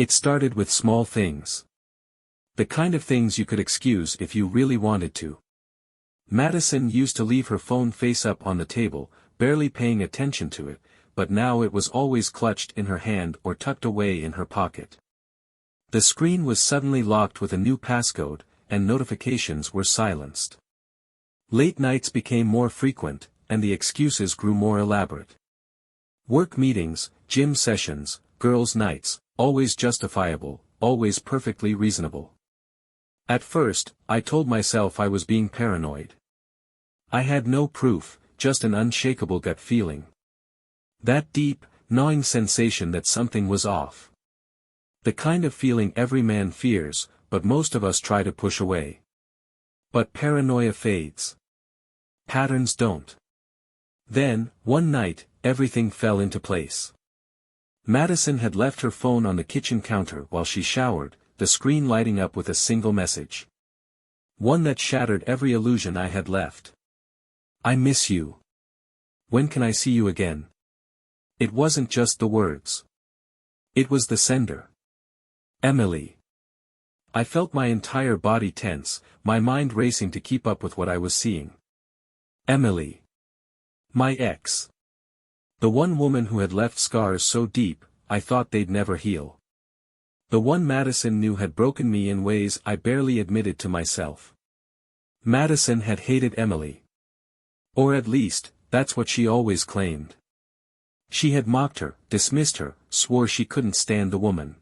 It started with small things. The kind of things you could excuse if you really wanted to. Madison used to leave her phone face up on the table, barely paying attention to it, but now it was always clutched in her hand or tucked away in her pocket. The screen was suddenly locked with a new passcode, and notifications were silenced. Late nights became more frequent, and the excuses grew more elaborate. Work meetings, gym sessions, girls' nights, always justifiable, always perfectly reasonable. At first, I told myself I was being paranoid. I had no proof, just an unshakable gut feeling. That deep, gnawing sensation that something was off. The kind of feeling every man fears, but most of us try to push away. But paranoia fades. Patterns don't. Then, one night, everything fell into place. Madison had left her phone on the kitchen counter while she showered, the screen lighting up with a single message. One that shattered every illusion I had left. I miss you. When can I see you again? It wasn't just the words. It was the sender. Emily. I felt my entire body tense, my mind racing to keep up with what I was seeing. Emily. My ex. The one woman who had left scars so deep, I thought they'd never heal. The one Madison knew had broken me in ways I barely admitted to myself. Madison had hated Emily. Or at least, that's what she always claimed. She had mocked her, dismissed her, swore she couldn't stand the woman.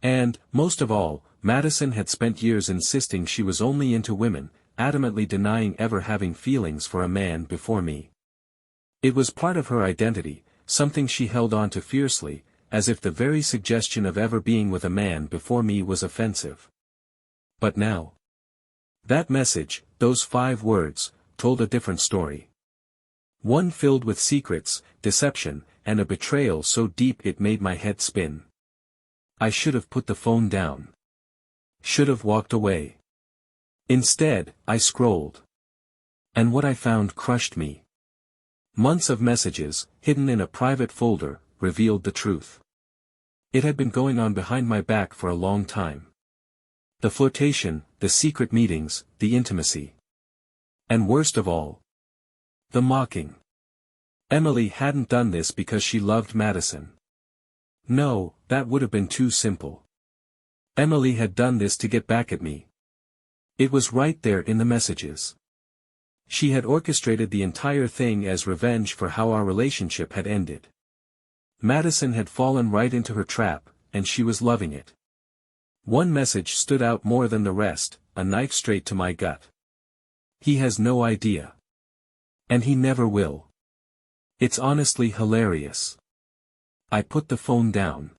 And, most of all, Madison had spent years insisting she was only into women, adamantly denying ever having feelings for a man before me. It was part of her identity, something she held on to fiercely, as if the very suggestion of ever being with a man before me was offensive. But now. That message, those 5 words, told a different story. One filled with secrets, deception, and a betrayal so deep it made my head spin. I should have put the phone down. Should have walked away. Instead, I scrolled. And what I found crushed me. Months of messages, hidden in a private folder, revealed the truth. It had been going on behind my back for a long time. The flirtation, the secret meetings, the intimacy. And worst of all, the mocking. Emily hadn't done this because she loved Madison. No, that would have been too simple. Emily had done this to get back at me. It was right there in the messages. She had orchestrated the entire thing as revenge for how our relationship had ended. Madison had fallen right into her trap, and she was loving it. One message stood out more than the rest, a knife straight to my gut. He has no idea. And he never will. It's honestly hilarious. I put the phone down.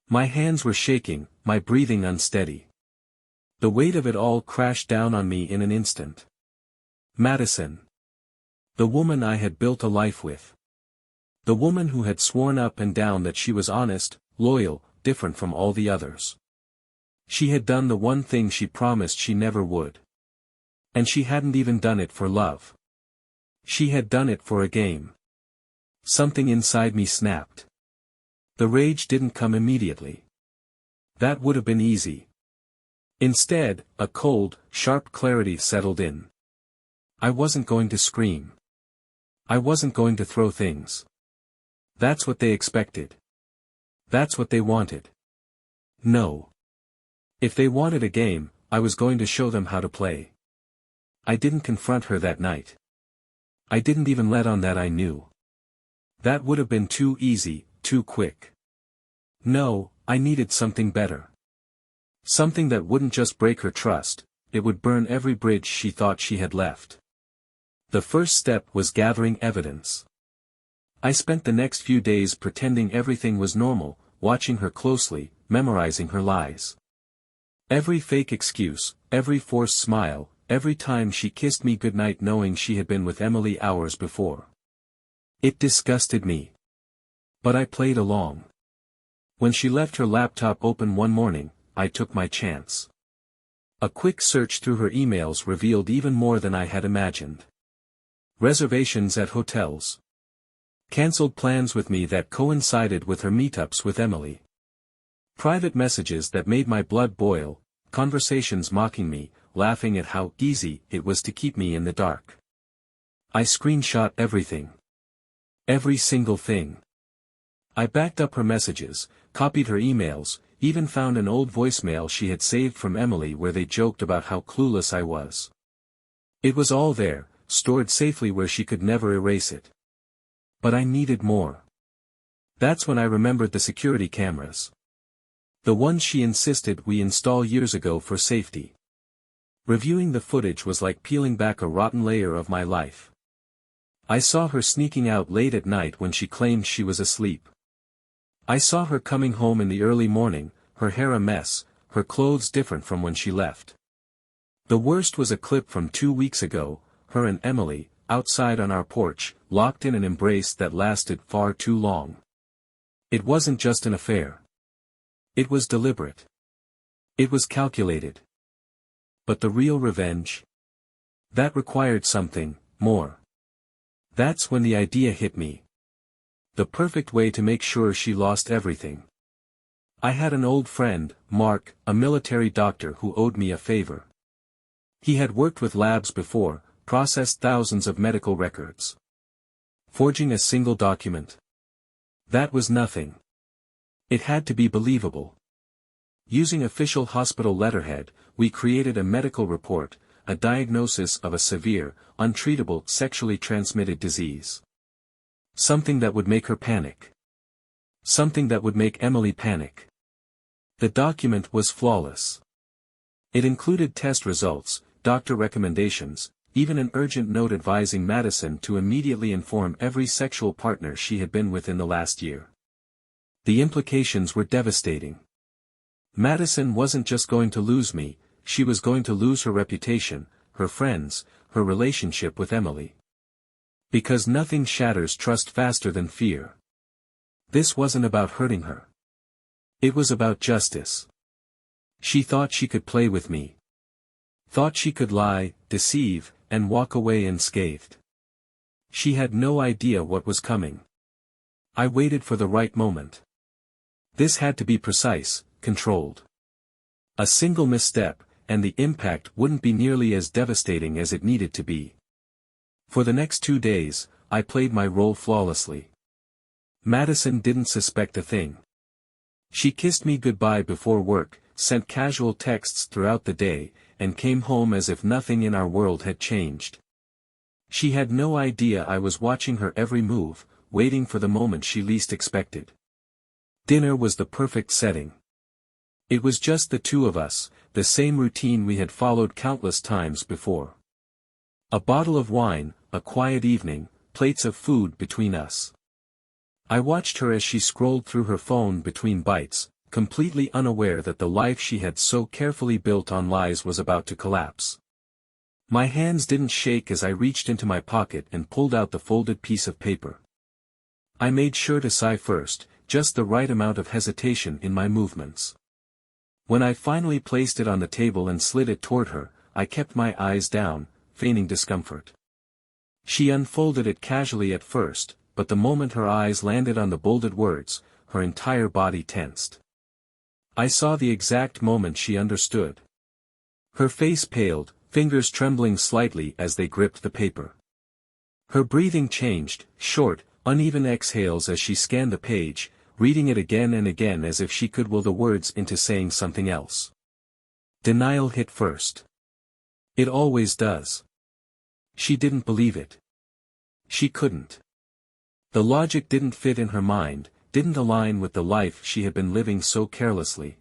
My hands were shaking, my breathing unsteady. The weight of it all crashed down on me in an instant. Madison. The woman I had built a life with. The woman who had sworn up and down that she was honest, loyal, different from all the others. She had done the one thing she promised she never would. And she hadn't even done it for love. She had done it for a game. Something inside me snapped. The rage didn't come immediately. That would have been easy. Instead, a cold, sharp clarity settled in. I wasn't going to scream. I wasn't going to throw things. That's what they expected. That's what they wanted. No. If they wanted a game, I was going to show them how to play. I didn't confront her that night. I didn't even let on that I knew. That would have been too easy, too quick. No, I needed something better. Something that wouldn't just break her trust, it would burn every bridge she thought she had left. The first step was gathering evidence. I spent the next few days pretending everything was normal, watching her closely, memorizing her lies. Every fake excuse, every forced smile, every time she kissed me goodnight knowing she had been with Emily hours before. It disgusted me. But I played along. When she left her laptop open one morning, I took my chance. A quick search through her emails revealed even more than I had imagined. Reservations at hotels. Cancelled plans with me that coincided with her meetups with Emily. Private messages that made my blood boil, conversations mocking me, laughing at how easy it was to keep me in the dark. I screenshot everything. Every single thing. I backed up her messages, copied her emails, even found an old voicemail she had saved from Emily where they joked about how clueless I was. It was all there, stored safely where she could never erase it. But I needed more. That's when I remembered the security cameras. The ones she insisted we install years ago for safety. Reviewing the footage was like peeling back a rotten layer of my life. I saw her sneaking out late at night when she claimed she was asleep. I saw her coming home in the early morning, her hair a mess, her clothes different from when she left. The worst was a clip from 2 weeks ago, her and Emily, outside on our porch, locked in an embrace that lasted far too long. It wasn't just an affair. It was deliberate. It was calculated. But the real revenge? That required something more. That's when the idea hit me. The perfect way to make sure she lost everything. I had an old friend, Mark, a military doctor who owed me a favor. He had worked with labs before, processed thousands of medical records. Forging a single document. That was nothing. It had to be believable. Using official hospital letterhead, we created a medical report, a diagnosis of a severe, untreatable sexually transmitted disease. Something that would make her panic. Something that would make Emily panic. The document was flawless. It included test results, doctor recommendations, even an urgent note advising Madison to immediately inform every sexual partner she had been with in the last year. The implications were devastating. Madison wasn't just going to lose me, she was going to lose her reputation, her friends, her relationship with Emily. Because nothing shatters trust faster than fear. This wasn't about hurting her. It was about justice. She thought she could play with me. Thought she could lie, deceive, and walk away unscathed. She had no idea what was coming. I waited for the right moment. This had to be precise, controlled. A single misstep, and the impact wouldn't be nearly as devastating as it needed to be. For the next 2 days, I played my role flawlessly. Madison didn't suspect a thing. She kissed me goodbye before work, sent casual texts throughout the day, and came home as if nothing in our world had changed. She had no idea I was watching her every move, waiting for the moment she least expected. Dinner was the perfect setting. It was just the two of us, the same routine we had followed countless times before. A bottle of wine, a quiet evening, plates of food between us. I watched her as she scrolled through her phone between bites, completely unaware that the life she had so carefully built on lies was about to collapse. My hands didn't shake as I reached into my pocket and pulled out the folded piece of paper. I made sure to sigh first, just the right amount of hesitation in my movements. When I finally placed it on the table and slid it toward her, I kept my eyes down, feigning discomfort. She unfolded it casually at first, but the moment her eyes landed on the bolded words, her entire body tensed. I saw the exact moment she understood. Her face paled, fingers trembling slightly as they gripped the paper. Her breathing changed, short, uneven exhales as she scanned the page, reading it again and again as if she could will the words into saying something else. Denial hit first. It always does. She didn't believe it. She couldn't. The logic didn't fit in her mind, didn't align with the life she had been living so carelessly.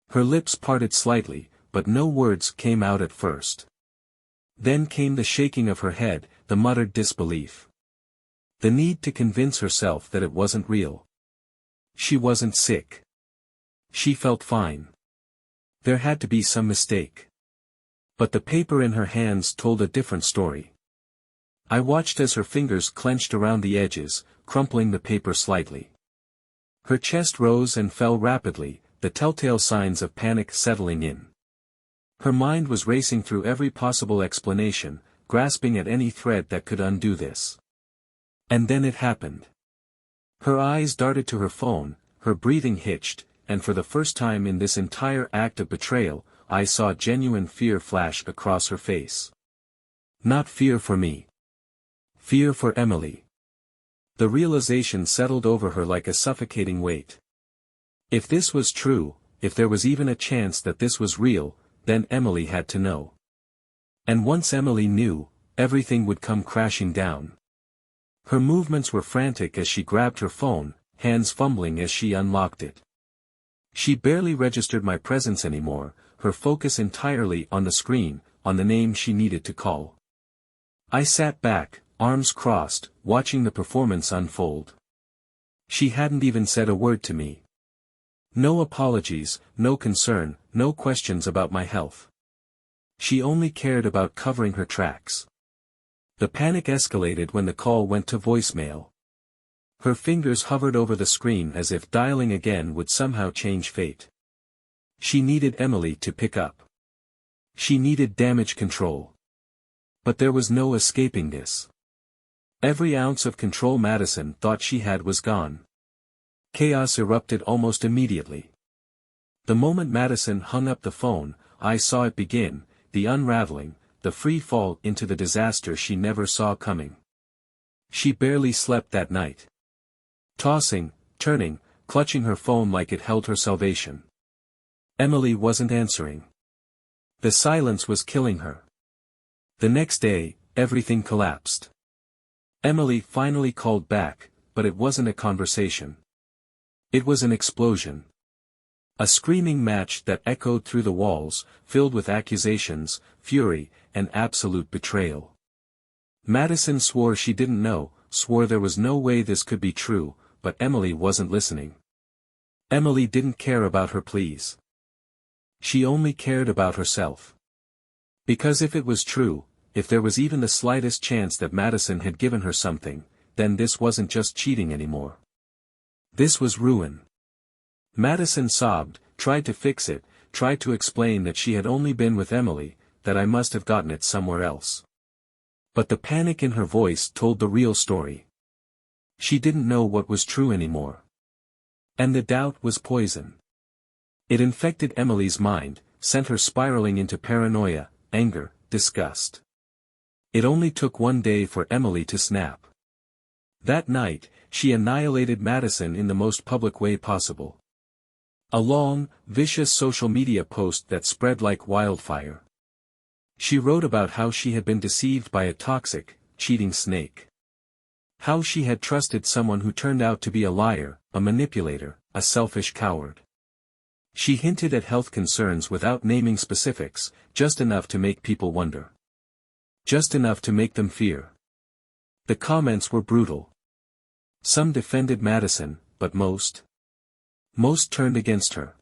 Her lips parted slightly, but no words came out at first. Then came the shaking of her head, the muttered disbelief. The need to convince herself that it wasn't real. She wasn't sick. She felt fine. There had to be some mistake. But the paper in her hands told a different story. I watched as her fingers clenched around the edges, crumpling the paper slightly. Her chest rose and fell rapidly, the telltale signs of panic settling in. Her mind was racing through every possible explanation, grasping at any thread that could undo this. And then it happened. Her eyes darted to her phone, her breathing hitched, and for the first time in this entire act of betrayal, I saw genuine fear flash across her face. Not fear for me. Fear for Emily. The realization settled over her like a suffocating weight. If this was true, if there was even a chance that this was real, then Emily had to know. And once Emily knew, everything would come crashing down. Her movements were frantic as she grabbed her phone, hands fumbling as she unlocked it. She barely registered my presence anymore, her focus entirely on the screen, on the name she needed to call. I sat back, arms crossed, watching the performance unfold. She hadn't even said a word to me. No apologies, no concern, no questions about my health. She only cared about covering her tracks. The panic escalated when the call went to voicemail. Her fingers hovered over the screen as if dialing again would somehow change fate. She needed Emily to pick up. She needed damage control. But there was no escaping this. Every ounce of control Madison thought she had was gone. Chaos erupted almost immediately. The moment Madison hung up the phone, I saw it begin, the unraveling, the free fall into the disaster she never saw coming. She barely slept that night. Tossing, turning, clutching her phone like it held her salvation. Emily wasn't answering. The silence was killing her. The next day, everything collapsed. Emily finally called back, but it wasn't a conversation. It was an explosion. A screaming match that echoed through the walls, filled with accusations, fury, and absolute betrayal. Madison swore she didn't know, swore there was no way this could be true, but Emily wasn't listening. Emily didn't care about her pleas. She only cared about herself. Because if it was true, if there was even the slightest chance that Madison had given her something, then this wasn't just cheating anymore. This was ruin. Madison sobbed, tried to fix it, tried to explain that she had only been with Emily, that I must have gotten it somewhere else. But the panic in her voice told the real story. She didn't know what was true anymore. And the doubt was poison. It infected Emily's mind, sent her spiraling into paranoia, anger, disgust. It only took one day for Emily to snap. That night, she annihilated Madison in the most public way possible. A long, vicious social media post that spread like wildfire. She wrote about how she had been deceived by a toxic, cheating snake. How she had trusted someone who turned out to be a liar, a manipulator, a selfish coward. She hinted at health concerns without naming specifics, just enough to make people wonder. Just enough to make them fear. The comments were brutal. Some defended Madison, but most turned against her.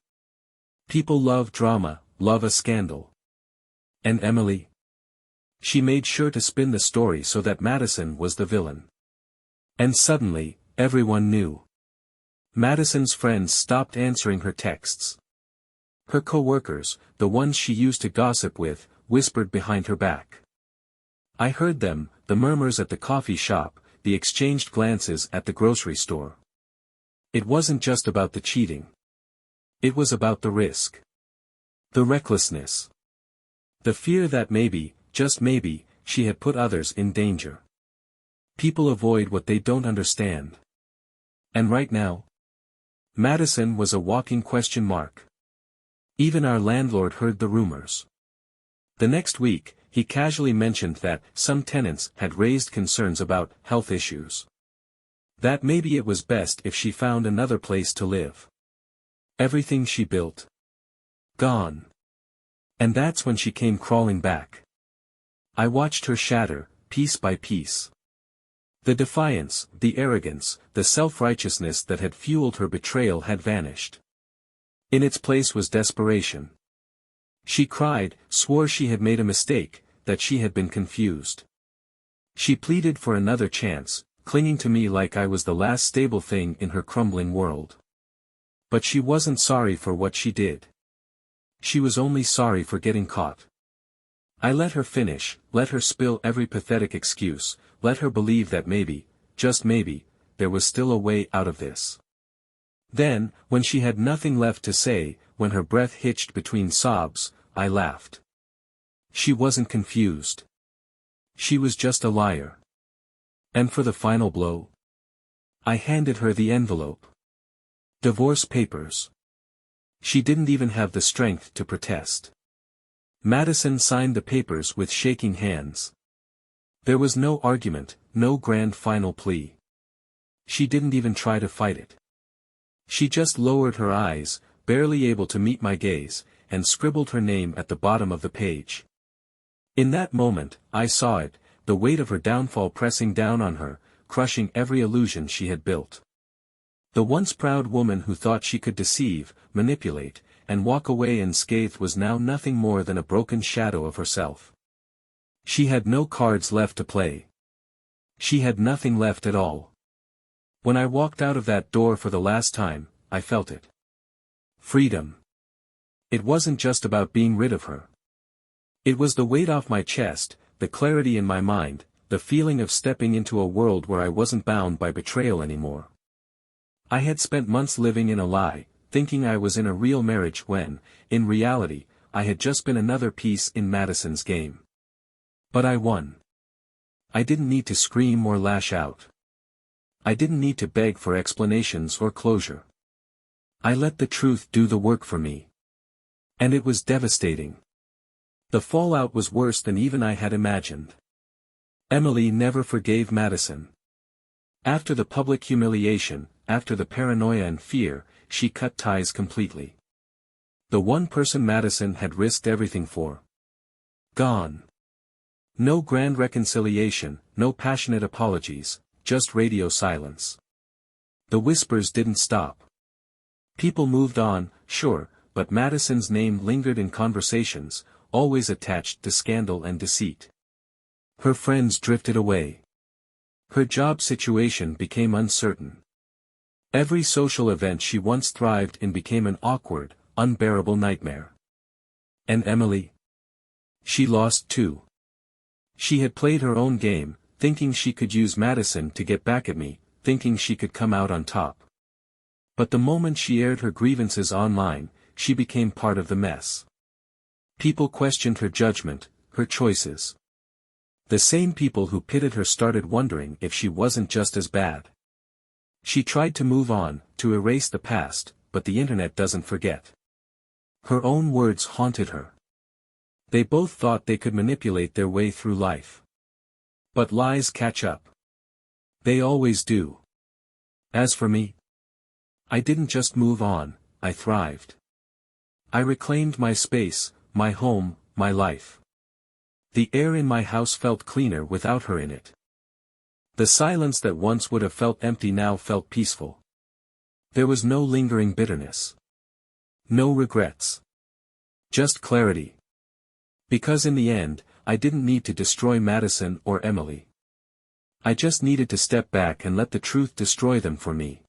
People love drama, love a scandal. And Emily? She made sure to spin the story so that Madison was the villain. And suddenly, everyone knew. Madison's friends stopped answering her texts. Her co-workers, the ones she used to gossip with, whispered behind her back. I heard them, the murmurs at the coffee shop, the exchanged glances at the grocery store. It wasn't just about the cheating. It was about the risk. The recklessness. The fear that maybe, just maybe, she had put others in danger. People avoid what they don't understand. And right now? Madison was a walking question mark. Even our landlord heard the rumors. The next week, he casually mentioned that some tenants had raised concerns about health issues. That maybe it was best if she found another place to live. Everything she built. Gone. And that's when she came crawling back. I watched her shatter, piece by piece. The defiance, the arrogance, the self-righteousness that had fueled her betrayal had vanished. In its place was desperation. She cried, swore she had made a mistake, that she had been confused. She pleaded for another chance, clinging to me like I was the last stable thing in her crumbling world. But she wasn't sorry for what she did. She was only sorry for getting caught. I let her finish, let her spill every pathetic excuse, let her believe that maybe, just maybe, there was still a way out of this. Then, when she had nothing left to say, when her breath hitched between sobs, I laughed. She wasn't confused. She was just a liar. And for the final blow? I handed her the envelope. Divorce papers. She didn't even have the strength to protest. Madison signed the papers with shaking hands. There was no argument, no grand final plea. She didn't even try to fight it. She just lowered her eyes, barely able to meet my gaze, and scribbled her name at the bottom of the page. In that moment, I saw it, the weight of her downfall pressing down on her, crushing every illusion she had built. The once proud woman who thought she could deceive, manipulate, and walk away unscathed was now nothing more than a broken shadow of herself. She had no cards left to play. She had nothing left at all. When I walked out of that door for the last time, I felt it. Freedom. It wasn't just about being rid of her. It was the weight off my chest, the clarity in my mind, the feeling of stepping into a world where I wasn't bound by betrayal anymore. I had spent months living in a lie, thinking I was in a real marriage when, in reality, I had just been another piece in Madison's game. But I won. I didn't need to scream or lash out. I didn't need to beg for explanations or closure. I let the truth do the work for me. And it was devastating. The fallout was worse than even I had imagined. Emily never forgave Madison. After the public humiliation, after the paranoia and fear, she cut ties completely. The one person Madison had risked everything for. Gone. No grand reconciliation, no passionate apologies, just radio silence. The whispers didn't stop. People moved on, sure, but Madison's name lingered in conversations, always attached to scandal and deceit. Her friends drifted away. Her job situation became uncertain. Every social event she once thrived in became an awkward, unbearable nightmare. And Emily? She lost too. She had played her own game, thinking she could use Madison to get back at me, thinking she could come out on top. But the moment she aired her grievances online, she became part of the mess. People questioned her judgment, her choices. The same people who pitted her started wondering if she wasn't just as bad. She tried to move on, to erase the past, but the internet doesn't forget. Her own words haunted her. They both thought they could manipulate their way through life. But lies catch up. They always do. As for me, I didn't just move on, I thrived. I reclaimed my space, my home, my life. The air in my house felt cleaner without her in it. The silence that once would have felt empty now felt peaceful. There was no lingering bitterness. No regrets. Just clarity. Because in the end, I didn't need to destroy Madison or Emily. I just needed to step back and let the truth destroy them for me.